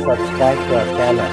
subscribe to our channel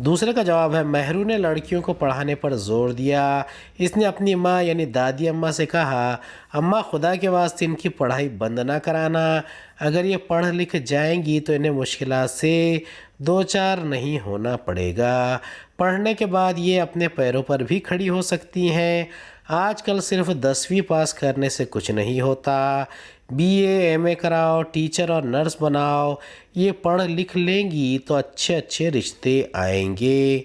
دوسرے کا جواب ہے مہرو نے لڑکیوں کو پڑھانے پر زور دیا۔ اس نے اپنی ماں یعنی دادی اماں سے کہا، اماں خدا کے واسطے ان کی پڑھائی بند نہ کرانا، اگر یہ پڑھ لکھ جائیں گی تو انہیں مشکلات سے دوچار نہیں ہونا پڑے گا، پڑھنے کے بعد یہ اپنے پیروں پر بھی کھڑی ہو سکتی ہیں۔ آج کل صرف 10ویں پاس کرنے سے کچھ نہیں ہوتا، BA MA کراؤ، ٹیچر اور نرس بناؤ، یہ پڑھ لکھ لیں گی تو اچھے اچھے رشتے آئیں گے۔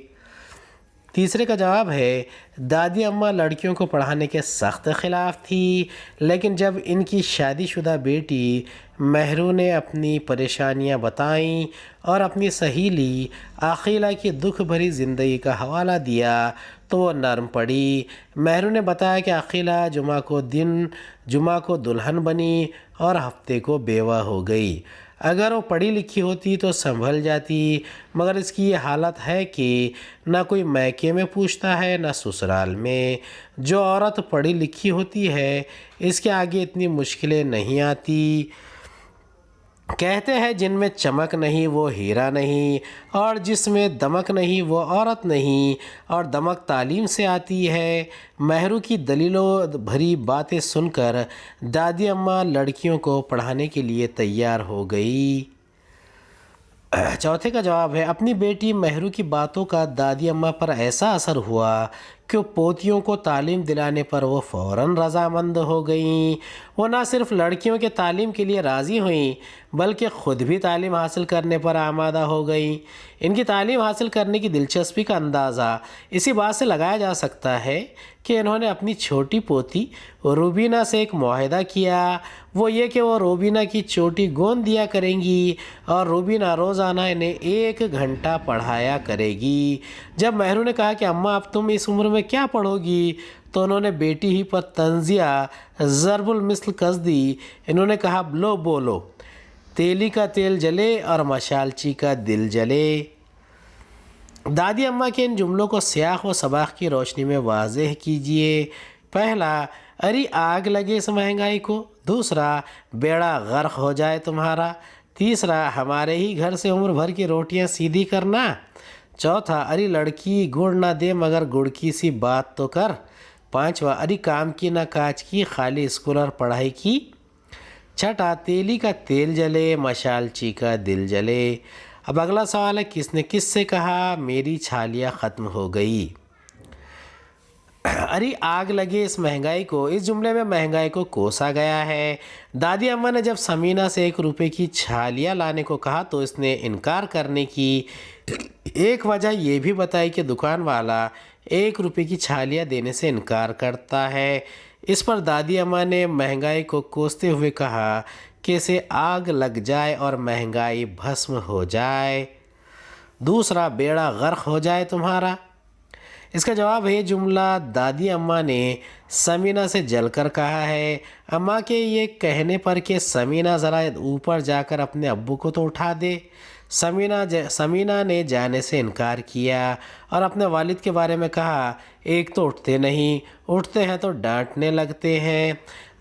تیسرے کا جواب ہے دادی اماں لڑکیوں کو پڑھانے کے سخت خلاف تھی، لیکن جب ان کی شادی شدہ بیٹی مہرو نے اپنی پریشانیاں بتائیں اور اپنی سہیلی عقیلہ کی دکھ بھری زندگی کا حوالہ دیا تو وہ نرم پڑی۔ مہرو نے بتایا کہ عقیلہ جمعہ کو دلہن بنی اور ہفتے کو بیوہ ہو گئی، اگر وہ پڑھی لکھی ہوتی تو سنبھل جاتی، مگر اس کی یہ حالت ہے کہ نہ کوئی میکے میں پوچھتا ہے نہ سسرال میں۔ جو عورت پڑھی لکھی ہوتی ہے اس کے آگے اتنی مشکلیں نہیں آتی۔ کہتے ہیں جن میں چمک نہیں وہ ہیرا نہیں، اور جس میں دمک نہیں وہ عورت نہیں، اور دمک تعلیم سے آتی ہے۔ مہرو کی دلیلوں بھری باتیں سن کر دادی اماں لڑکیوں کو پڑھانے کے لیے تیار ہو گئی۔ چوتھے کا جواب ہے اپنی بیٹی مہرو کی باتوں کا دادی اماں پر ایسا اثر ہوا کہ پوتیوں کو تعلیم دلانے پر وہ فوراً رضامند ہو گئیں۔ وہ نہ صرف لڑکیوں کے تعلیم کے لیے راضی ہوئیں بلکہ خود بھی تعلیم حاصل کرنے پر آمادہ ہو گئیں۔ ان کی تعلیم حاصل کرنے کی دلچسپی کا اندازہ اسی بات سے لگایا جا سکتا ہے کہ انہوں نے اپنی چھوٹی پوتی روبینہ سے ایک معاہدہ کیا، وہ یہ کہ وہ روبینہ کی چوٹی گوند دیا کریں گی اور روبینہ روزانہ انہیں 1 گھنٹہ پڑھایا کرے گی۔ جب مہرو نے کہا کہ اماں اب تم اس عمر میں کیا پڑھو گی تو انہوں نے بیٹی ہی پر طنزیہ ضرب المثل کس دی۔ انہوں نے کہا لو بولو، تیلی کا تیل جلے اور مشالچی کا دل جلے۔ دادی اماں کے ان جملوں کو سیاق و سباق کی روشنی میں واضح کیجئے۔ پہلا، ارے آگ لگے اس مہنگائی کو۔ دوسرا، بیڑا غرق ہو جائے تمہارا۔ تیسرا، ہمارے ہی گھر سے عمر بھر کی روٹیاں سیدھی کرنا۔ چوتھا، ارے لڑکی گڑ نہ دے مگر گڑ کی سی بات تو کر۔ پانچواں، ارے کام کی نہ کاج کی خالی اسکول اور پڑھائی کی۔ چھٹا، تیلی کا تیل جلے مشالچی کا دل جلے۔ اب اگلا سوال ہے کس نے کس سے کہا میری چھالیاں ختم ہو گئی؟ ارے آگ لگے اس مہنگائی کو، اس جملے میں مہنگائی کو کوسا گیا ہے۔ دادی اماں نے جب سمینہ سے 1 روپے کی چھالیاں لانے کو کہا تو اس نے انکار کرنے کی ایک وجہ یہ بھی بتائی کہ دکان والا 1 روپے کی چھالیاں دینے سے انکار کرتا ہے۔ اس پر دادی اماں نے مہنگائی کو کوستے ہوئے کہا کہ اسے آگ لگ جائے اور مہنگائی بھسم ہو جائے۔ دوسرا، بیڑا غرق ہو جائے تمہارا۔ اس کا جواب ہے یہ جملہ دادی اماں نے سمینہ سے جل کر کہا ہے۔ اماں کے یہ کہنے پر کہ سمینہ ذرا اوپر جا کر اپنے ابو کو تو اٹھا دے، سمینہ نے جانے سے انکار کیا اور اپنے والد کے بارے میں کہا ایک تو اٹھتے نہیں، اٹھتے ہیں تو ڈانٹنے لگتے ہیں۔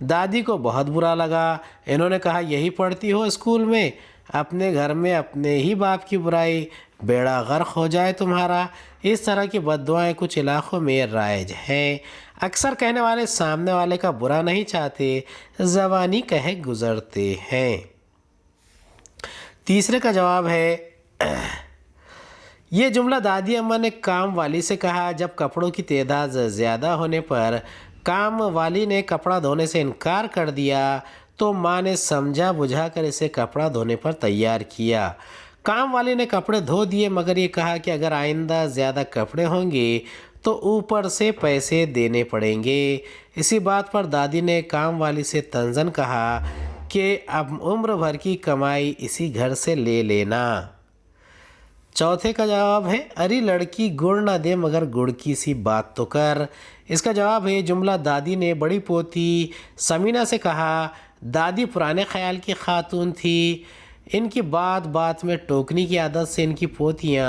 دادی کو بہت برا لگا۔ انہوں نے کہا یہی پڑھتی ہو اسکول میں، اپنے گھر میں اپنے ہی باپ کی برائی، بیڑا غرق ہو جائے تمہارا۔ اس طرح کی بددعائیں کچھ علاقوں میں رائج ہیں۔ اکثر کہنے والے سامنے والے کا برا نہیں چاہتے، زبانی کہے گزرتے ہیں۔ تیسرے کا جواب ہے یہ جملہ دادی اماں نے کام والی سے کہا۔ جب کپڑوں کی تعداد زیادہ ہونے پر کام والی نے کپڑا دھونے سے انکار کر دیا تو ماں نے سمجھا بجھا کر اسے کپڑا دھونے پر تیار کیا۔ کام والی نے کپڑے دھو دیے مگر یہ کہا کہ اگر آئندہ زیادہ کپڑے ہوں گے تو اوپر سے پیسے دینے پڑیں گے۔ اسی بات پر دادی نے کام والی سے طنزاً کہا کہ اب عمر بھر کی کمائی اسی گھر سے لے لینا۔ چوتھے کا جواب ہے ارے لڑکی گڑ نہ دے مگر گڑ کی سی بات تو کر۔ اس کا جواب ہے جملہ دادی نے بڑی پوتی سمینہ سے کہا۔ دادی پرانے خیال کی خاتون تھی، ان کی بات بات میں ٹوکنے کی عادت سے ان کی پوتیاں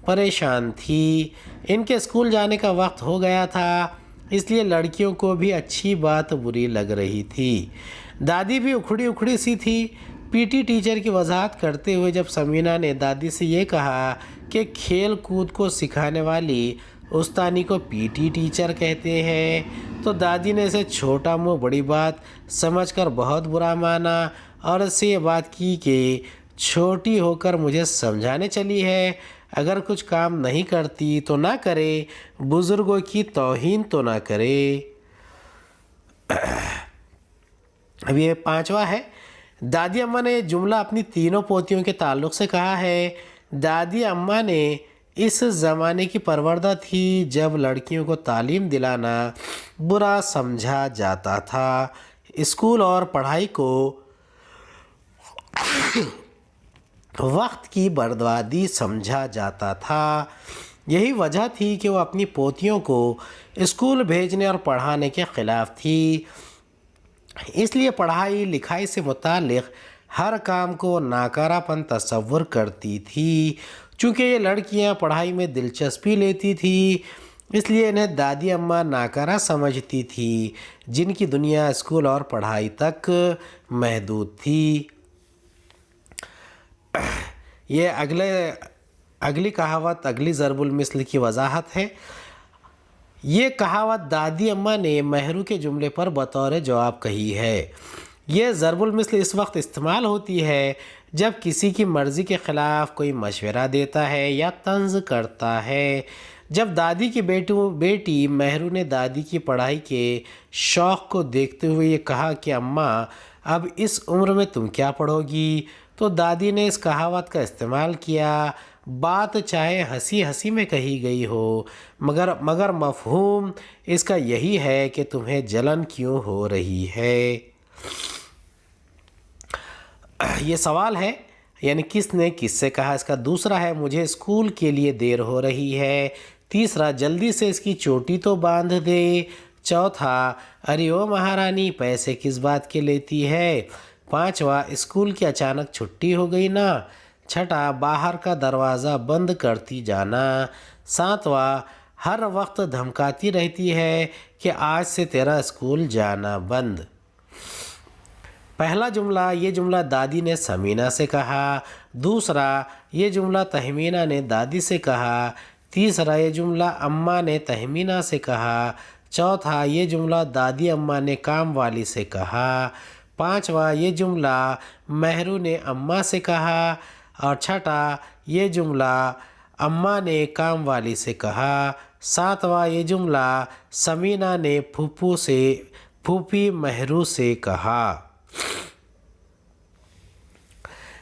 پریشان تھیں۔ ان کے اسکول جانے کا وقت ہو گیا تھا، اس لیے لڑکیوں کو بھی اچھی بات بری لگ رہی تھی۔ دادی بھی اکھڑی اکھڑی سی تھی۔ PT ٹیچر کی وضاحت کرتے ہوئے جب سمینہ نے دادی سے یہ کہا کہ کھیل کود کو سکھانے والی استانی کو پی ٹی ٹیچر کہتے ہیں، تو دادی نے اسے چھوٹا منہ بڑی بات سمجھ کر بہت برا مانا اور اس سے یہ بات کی کہ چھوٹی ہو کر مجھے سمجھانے چلی ہے، اگر کچھ کام نہیں کرتی تو نہ کرے، بزرگوں کی توہین تو نہ کرے۔ اب یہ 5واں ہے۔ دادی اماں نے جملہ اپنی تینوں پوتیوں کے تعلق سے کہا ہے۔ دادی اماں نے اس زمانے کی پروردہ تھی جب لڑکیوں کو تعلیم دلانا برا سمجھا جاتا تھا، اسکول اور پڑھائی کو وقت کی بربادی سمجھا جاتا تھا۔ یہی وجہ تھی کہ وہ اپنی پوتیوں کو اسکول بھیجنے اور پڑھانے کے خلاف تھی، اس لیے پڑھائی لکھائی سے متعلق ہر کام کو ناکارہ پن تصور کرتی تھی۔ چونکہ یہ لڑکیاں پڑھائی میں دلچسپی لیتی تھی، اس لیے انہیں دادی اماں ناکارہ سمجھتی تھی، جن کی دنیا اسکول اور پڑھائی تک محدود تھی۔ یہ اگلی کہاوت اگلی ضرب المثل کی وضاحت ہے۔ یہ کہاوت دادی اماں نے مہرو کے جملے پر بطور جواب کہی ہے۔ یہ ضرب المثل اس وقت استعمال ہوتی ہے جب کسی کی مرضی کے خلاف کوئی مشورہ دیتا ہے یا طنز کرتا ہے۔ جب دادی کی بیٹی مہرو نے دادی کی پڑھائی کے شوق کو دیکھتے ہوئے یہ کہا کہ اماں اب اس عمر میں تم کیا پڑھو گی، تو دادی نے اس کہاوت کا استعمال کیا۔ بات چاہے ہنسی ہنسی میں کہی گئی ہو، مگر مفہوم اس کا یہی ہے کہ تمہیں جلن کیوں ہو رہی ہے۔ یہ سوال ہے، یعنی کس نے کس سے کہا۔ اس کا دوسرا ہے مجھے اسکول کے لیے دیر ہو رہی ہے۔ تیسرا جلدی سے اس کی چوٹی تو باندھ دے۔ چوتھا ارے او مہارانی پیسے کس بات کے لیتی ہے۔ پانچواں اسکول کی اچانک چھٹی ہو گئی نا۔ چھٹا باہر کا دروازہ بند کرتی جانا۔ ساتواں ہر وقت دھمکاتی رہتی ہے کہ آج سے تیرا اسکول جانا بند۔ پہلا جملہ، یہ جملہ دادی نے سمینہ سے کہا۔ دوسرا، یہ جملہ تہمینہ نے دادی سے کہا۔ تیسرا، یہ جملہ اماں نے تہمینہ سے کہا۔ چوتھا، یہ جملہ دادی اماں نے کام والی سے کہا۔ پانچواں، یہ جملہ مہرو نے اماں سے کہا۔ اور چھٹا، یہ جملہ اماں نے کام والی سے کہا۔ ساتواں، یہ جملہ سمینہ نے پھوپھی مہرو سے کہا۔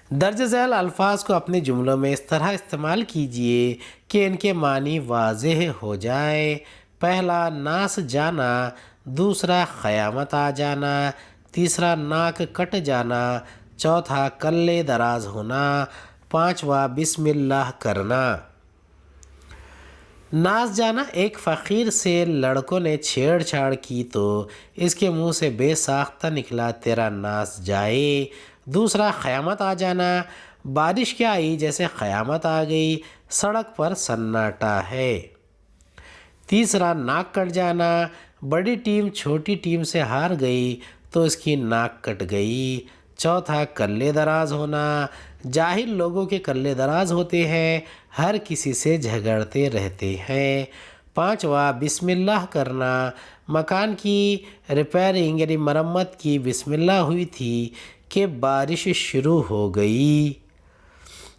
درج ذیل الفاظ کو اپنے جملوں میں اس طرح استعمال کیجئے کہ ان کے معنی واضح ہو جائے۔ پہلا ناس جانا، دوسرا قیامت آ جانا، تیسرا ناک کٹ جانا، چوتھا کلے دراز ہونا، پانچواں بسم اللہ کرنا۔ ناس جانا، ایک فقیر سے لڑکوں نے چھیڑ چھاڑ کی تو اس کے منہ سے بے ساختہ نکلا تیرا ناس جائے۔ دوسرا قیامت آ جانا، بارش کیا آئی جیسے قیامت آ گئی، سڑک پر سناٹا ہے۔ تیسرا ناک کٹ جانا، بڑی ٹیم چھوٹی ٹیم سے ہار گئی تو اس کی ناک کٹ گئی۔ چوتھا کلے دراز ہونا، جاہل لوگوں کے کلے دراز ہوتے ہیں، ہر کسی سے جھگڑتے رہتے ہیں۔ پانچواں بسم اللہ کرنا، مکان کی ریپیئرنگ یعنی مرمت کی بسم اللہ ہوئی تھی کہ بارش شروع ہو گئی۔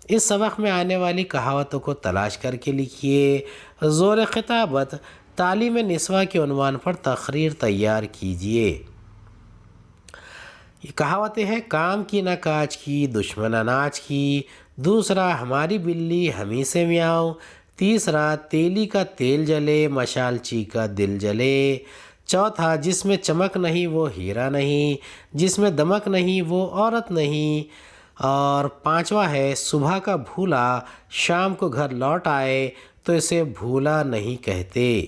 اس سبق میں آنے والی کہاوتوں کو تلاش کر کے لکھیے۔ زور خطابت تعلیم نسواں کے عنوان پر تقریر تیار کیجیے۔ یہ کہاوتیں ہیں، کام کی نہ کاج کی، دشمن اناج کی۔ دوسرا ہماری بلی ہمیں سے میاؤں۔ تیسرا تیلی کا تیل جلے، مشالچی کا دل جلے۔ چوتھا جس میں چمک نہیں وہ ہیرا نہیں، جس میں دمک نہیں وہ عورت نہیں۔ اور پانچواں ہے صبح کا بھولا شام کو گھر لوٹ آئے تو اسے بھولا نہیں کہتے۔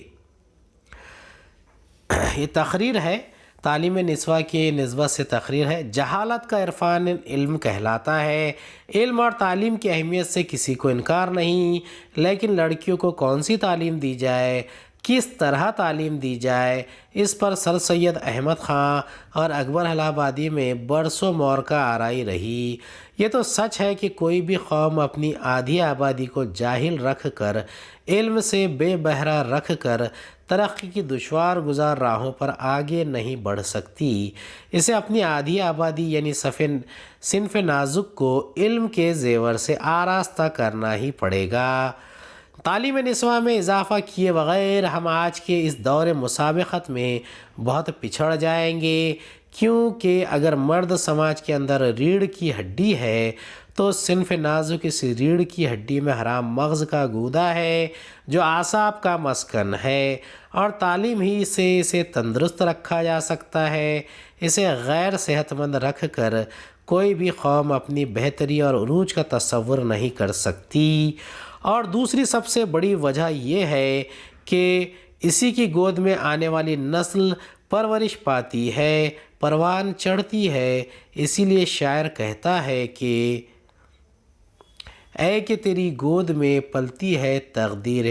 یہ تقریر ہے، تعلیم نسواں کی نسبت سے تقریر ہے۔ جہالت کا عرفان علم کہلاتا ہے۔ علم اور تعلیم کی اہمیت سے کسی کو انکار نہیں، لیکن لڑکیوں کو کون سی تعلیم دی جائے، کس طرح تعلیم دی جائے، اس پر سر سید احمد خان اور اکبر الہ آبادی میں برسوں معرکہ آرائی رہی۔ یہ تو سچ ہے کہ کوئی بھی قوم اپنی آدھی آبادی کو جاہل رکھ کر، علم سے بے بہرہ رکھ کر ترقی کی دشوار گزار راہوں پر آگے نہیں بڑھ سکتی۔ اسے اپنی آدھی آبادی یعنی صنف نازک کو علم کے زیور سے آراستہ کرنا ہی پڑے گا۔ تعلیم نسواں میں اضافہ کیے بغیر ہم آج کے اس دور مسابقت میں بہت پچھڑ جائیں گے، کیونکہ اگر مرد سماج کے اندر ریڑھ کی ہڈی ہے تو صنف نازک اس ریڑھ کی ہڈی میں حرام مغز کا گودا ہے جو اعصاب کا مسکن ہے، اور تعلیم ہی سے اسے تندرست رکھا جا سکتا ہے۔ اسے غیر صحت مند رکھ کر کوئی بھی قوم اپنی بہتری اور عروج کا تصور نہیں کر سکتی۔ اور دوسری سب سے بڑی وجہ یہ ہے کہ اسی کی گود میں آنے والی نسل پرورش پاتی ہے، پروان چڑھتی ہے۔ اسی لیے شاعر کہتا ہے کہ اے کہ تیری گود میں پلتی ہے تقدیر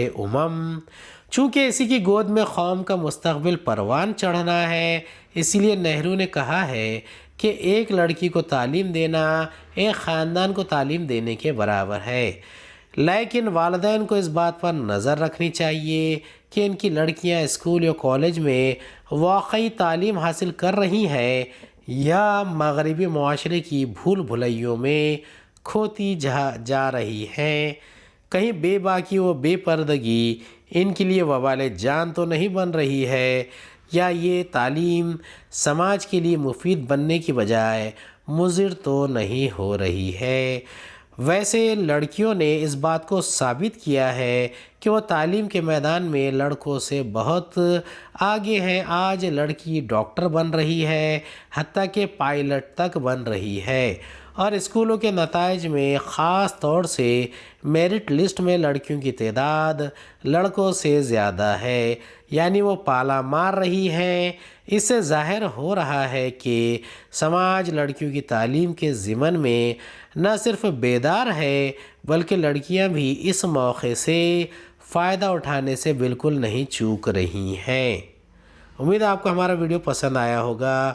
چونکہ اسی کی گود میں قوم کا مستقبل پروان چڑھنا ہے، اسی لیے نہرو نے کہا ہے کہ ایک لڑکی کو تعلیم دینا ایک خاندان کو تعلیم دینے کے برابر ہے۔ لیکن والدین کو اس بات پر نظر رکھنی چاہیے کہ ان کی لڑکیاں اسکول یا کالج میں واقعی تعلیم حاصل کر رہی ہیں یا مغربی معاشرے کی بھول بھلائیوں میں کھوتی جا رہی ہیں۔ کہیں بے باکی و بے پردگی ان کے لیے وبال جان تو نہیں بن رہی ہے، یا یہ تعلیم سماج کے لیے مفید بننے کی بجائے مضر تو نہیں ہو رہی ہے۔ ویسے لڑکیوں نے اس بات کو ثابت کیا ہے کہ وہ تعلیم کے میدان میں لڑکوں سے بہت آگے ہیں۔ آج لڑکی ڈاکٹر بن رہی ہے، حتیٰ کہ پائلٹ تک بن رہی ہے، اور اسکولوں کے نتائج میں خاص طور سے میرٹ لسٹ میں لڑکیوں کی تعداد لڑکوں سے زیادہ ہے، یعنی وہ پالا مار رہی ہیں۔ اس سے ظاہر ہو رہا ہے کہ سماج لڑکیوں کی تعلیم کے ضمن میں نہ صرف بیدار ہے بلکہ لڑکیاں بھی اس موقع سے فائدہ اٹھانے سے بالکل نہیں چوک رہی ہیں۔ امید ہے آپ کو ہمارا ویڈیو پسند آیا ہوگا۔